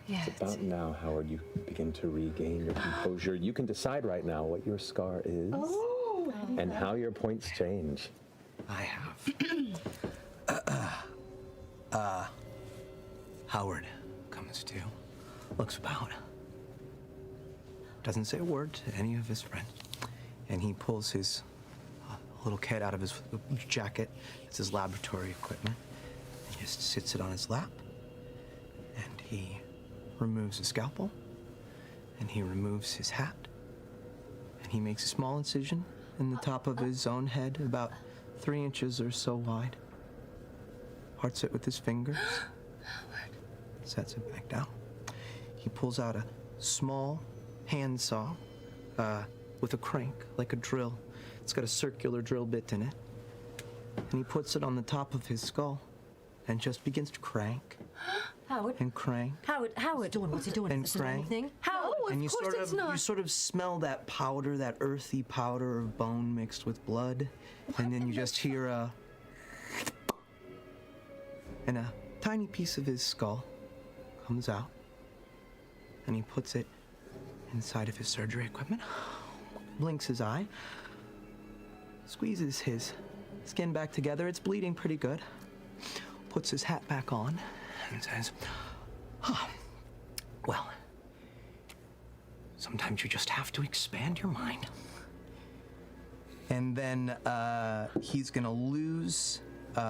Yeah. It's about now, Howard, you begin to regain your composure. You can decide right now what your scar is and how your points change. I have. Howard comes to, looks about, doesn't say a word to any of his friends, and he pulls his little kit out of his jacket. It's his laboratory equipment. He just sits it on his lap, and he removes a scalpel, and he removes his hat, and he makes a small incision in the top of his own head, about 3 inches or so wide. Parts it with his fingers, sets it back down. He pulls out a small hand saw with a crank, like a drill. It's got a circular drill bit in it. And he puts it on the top of his skull and just begins to crank. Howard. And crank. Howard. What's he doing? And Is it crank. anything? Howard. And you Of course it's not. you sort of smell that powder, that earthy powder of bone mixed with blood. And then you just hear and a tiny piece of his skull comes out, and he puts it inside of his surgery equipment, blinks his eye, squeezes his skin back together. It's bleeding pretty good. Puts his hat back on and says, well, sometimes you just have to expand your mind. And then he's gonna lose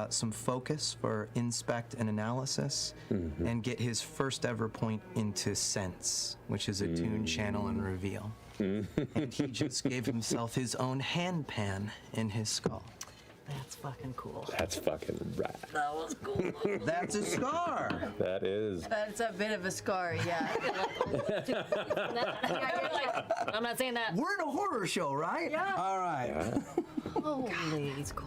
some focus for inspect and analysis, and get his first ever point into sense, which is attune, channel, and reveal. And he just gave himself his own hand pan in his skull. That's fucking cool. That's fucking rad. That was cool. That's a scar. That is. That's a bit of a scar, yeah. You're like, I'm not saying that. We're in a horror show, right? Yeah. All right. Holy, it's cool.